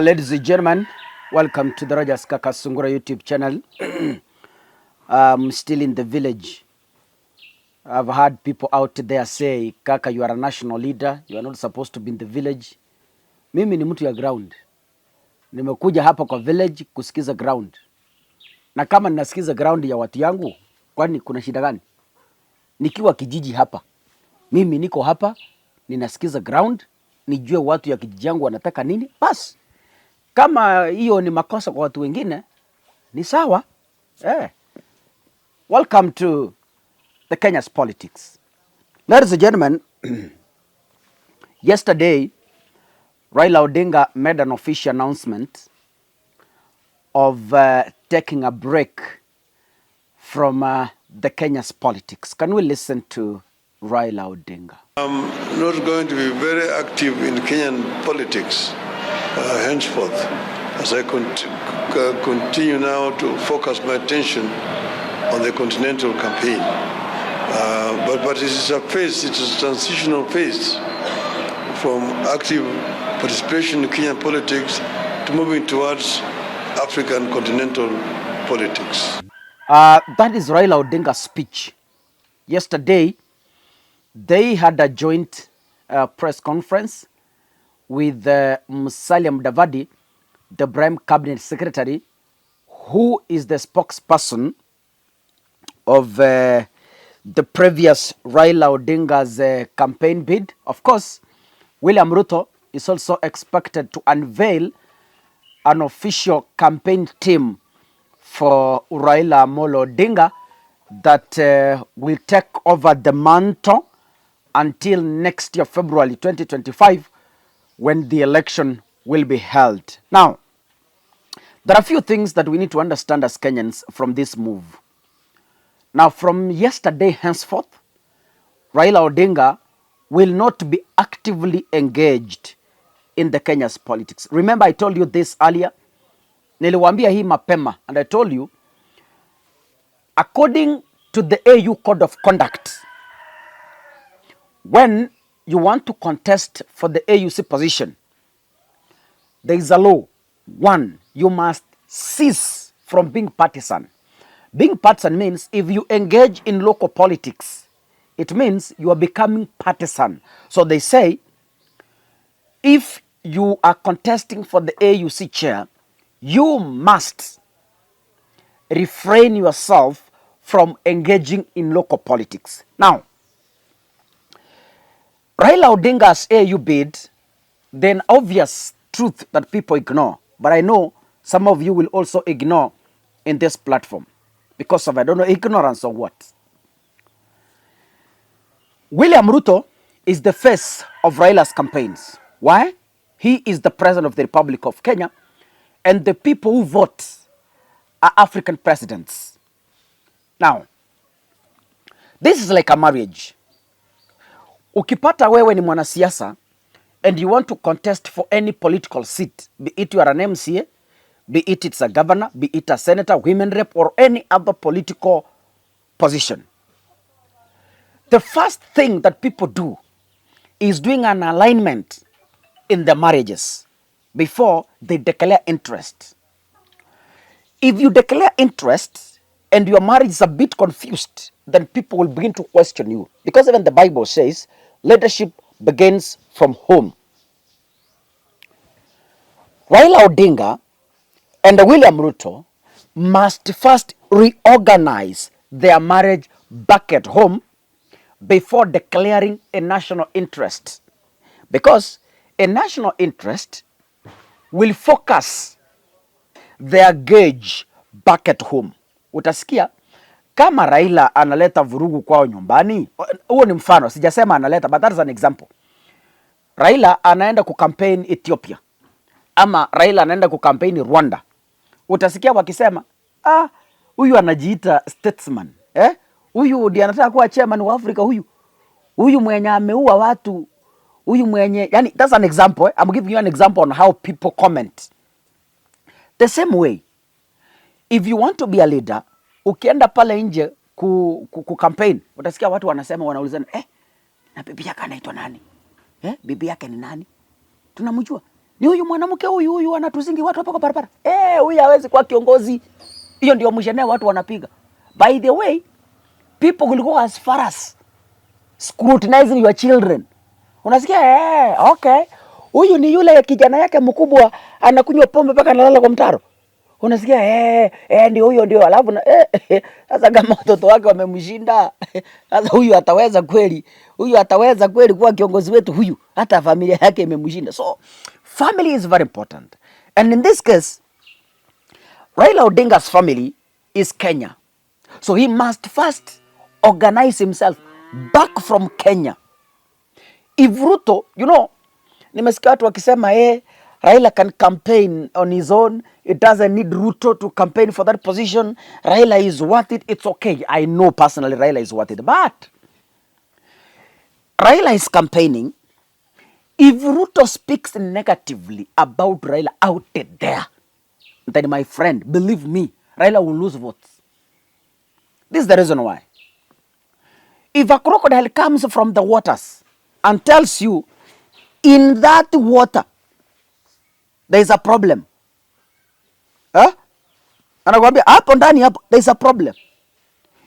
Ladies and gentlemen, welcome to the Rogers Kakasungura YouTube channel. I'm still in the village. I've heard people out there say, Kaka, you are a national leader. You are not supposed to be in the village. Mimi ni mtu ya ground. Nimekuja hapa kwa village kusikiza ground. Na kama ninasikiza ground ya watu yangu, kwani kuna shida gani? Nikiwa kijiji hapa. Mimi niko hapa, ninasikiza ground, nijue watu ya kijiji yangu wanataka nini. Bas. Kama hiyo ni makosa kwa watu wengine, ni sawa. Welcome to the Kenya's politics. Ladies and gentlemen, yesterday, Raila Odinga made an official announcement of taking a break from the Kenya's politics. Can we listen to Raila Odinga? I'm not going to be very active in Kenyan politics henceforth, as I continue now to focus my attention on the continental campaign. But it is a phase, it is a transitional phase from active participation in Kenyan politics to moving towards African continental politics. That is Raila Odinga's speech. Yesterday, they had a joint press conference with Musalia Mudavadi, the Prime Cabinet Secretary, who is the spokesperson of the previous Raila Odinga's campaign bid. Of course, William Ruto is also expected to unveil an official campaign team for Raila Odinga that will take over the mantle until next year, February 2025, when the election will be held. Now, there are a few things that we need to understand as Kenyans from this move. Now, from yesterday henceforth, Raila Odinga will not be actively engaged in the Kenya's politics. Remember, I told you this earlier. Niliwaambia hii mapema, and I told you, according to the AU Code of Conduct, when you want to contest for the AUC position, there is a law. One, you must cease from being partisan. Being partisan means if you engage in local politics, it means you are becoming partisan. So they say, if you are contesting for the AUC chair, you must refrain yourself from engaging in local politics. Now, Raila Odinga's AU bid, then obvious truth that people ignore, but I know some of you will also ignore in this platform because of, I don't know, ignorance or what. William Ruto is the face of Raila's campaigns. Why? He is the president of the Republic of Kenya, and the people who vote are African presidents. Now, this is like a marriage. Ukipata wewe ni mwanasiasa and you want to contest for any political seat, be it you are an MCA, be it it's a governor, be it a senator, women rep, or any other political position, the first thing that people do is doing an alignment in the marriages before they declare interest. If you declare interest and your marriage is a bit confused, then people will begin to question you. Because even the Bible says, leadership begins from home. Raila Odinga and William Ruto must first reorganize their marriage back at home before declaring a national interest. Because a national interest will focus their gauge back at home. Utasikia kama Raila analeta vurugu kwao nyumbani, huo ni mfano, sijasema analeta, but that is an example. Raila anaenda kukampeni Ethiopia, ama Raila anaenda kukampeni Rwanda. Utasikia wakisema, huyu anajiita statesman. Huyu ndiye anataka kuwa chairman wa Afrika huyu. Huyu mwenye ameua watu, huyu mwenye, yani that's an example. I'm giving you an example on how people comment. The same way, if you want to be a leader, ukienda pale nje ku campaign, utasikia watu wanasema, wanaulizana, na bibi yake anaitwa nani? Bibi yake ni nani? Tunamjua. Ni huyu mwanamke huyu anatuzingi watu hapa kwa barabara. Huyu hawezi kuwa kiongozi. Hiyo ndio mshene watu wanapiga. By the way, people will go as far as scrutinizing your children. Unasikia okay. Huyu ni yule kijana yake mkubwa anakunywa pombe mpaka analala kwa mtaro. Unasikia ndio huyo ndio, alafu sasa kama watoto wake wamemshinda sasa huyu ataweza kweli? Huyu ataweza kweli kuwa kiongozi wetu huyu? Hata familia yake imemshinda. So family is very important. And in this case, Raila Odinga's family is Kenya. So he must first organize himself back from Kenya. If Ruto, nimesikia watu wakisema Raila can campaign on his own. It doesn't need Ruto to campaign for that position. Raila is worth it. It's okay. I know personally Raila is worth it. But Raila is campaigning. If Ruto speaks negatively about Raila out there, then my friend, believe me, Raila will lose votes. This is the reason why. If a crocodile comes from the waters and tells you, in that water, there is a problem. Anakuambia hapo ndani hapo there is a problem.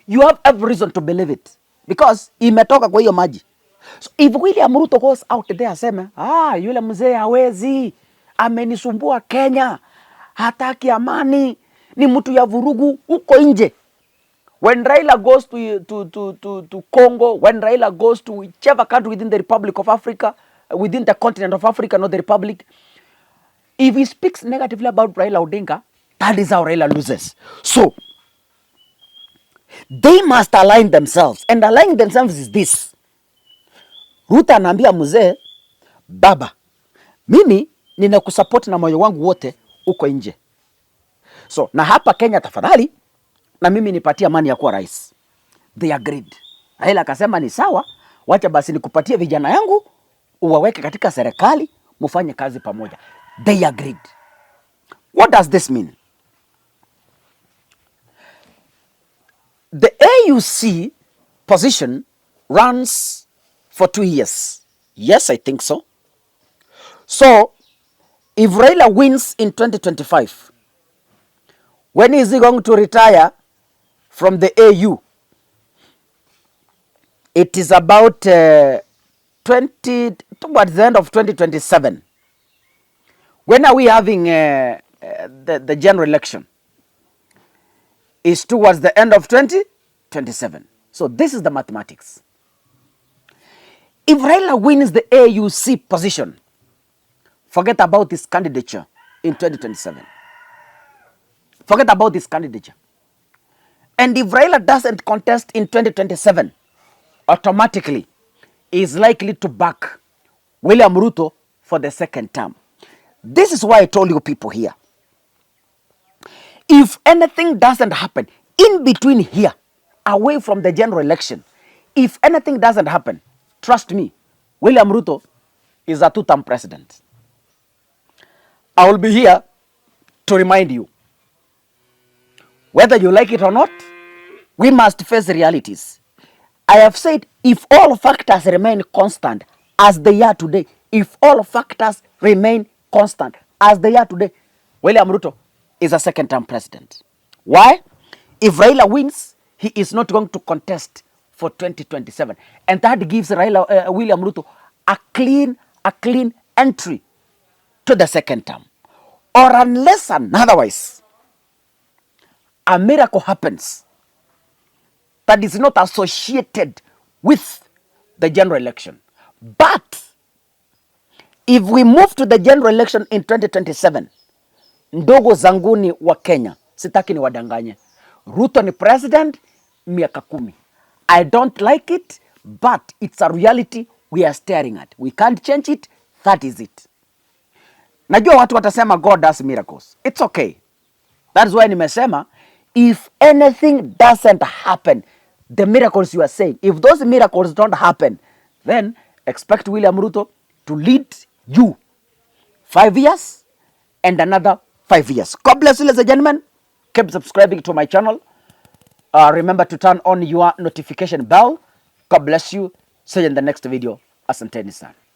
You have every reason to believe it because imetoka kwa hiyo maji. So if William Ruto goes out there aseme, yule mzee hawezi, amenisumbua Kenya, hataki amani, ni mtu ya vurugu huko nje. When Raila goes to Congo, when Raila goes to whichever country within the Republic of Africa, within the continent of Africa, not the Republic, if he speaks negatively about Raila Odinga, that is how Raila loses. So, they must align themselves. And aligning themselves is this. Ruto anaambia mzee, baba, mimi ninakusupport na moyo wangu wote uko nje. So, na hapa Kenya tafadhali, na mimi nipatie amani ya kuwa rais. They agreed. Raila akasema ni sawa, wacha basi nikupatie vijana yangu, uwaweke katika serikali, mufanye kazi pamoja. They agreed. What does this mean? The AUC position runs for 2 years. Yes, I think so. So, if Raila wins in 2025, when is he going to retire from the AU? It is about towards the end of 2027. When are we having the general election? It's towards the end of 2027. So this is the mathematics. If Raila wins the AUC position, forget about his candidature in 2027. Forget about his candidature. And if Raila doesn't contest in 2027, automatically is likely to back William Ruto for the second term. This is why I told you people here. If anything doesn't happen in between here, away from the general election, if anything doesn't happen, trust me, William Ruto is a two-term president. I will be here to remind you, whether you like it or not, we must face realities. I have said, if all factors remain constant as they are today, if all factors remain constant as they are today, William Ruto is a second-term president. Why? If Raila wins, he is not going to contest for 2027. And that gives William Ruto a clean entry to the second term. Or unless and otherwise, a miracle happens that is not associated with the general election. But if we move to the general election in 2027, ndogo zanguni wa Kenya, sitaki ni wadanganye, Ruto ni president miaka 10. I don't like it, but it's a reality we are staring at. We can't change it, that is it. Najua watu watasema God does miracles. It's okay. That's why nimesema, if anything doesn't happen, the miracles you are saying, if those miracles don't happen, then expect William Ruto to lead you 5 years and another 5 years. God bless you, ladies and gentlemen. Keep subscribing to my channel. Remember to turn on your notification bell. God bless you. See you in the next video. Asanteni sana.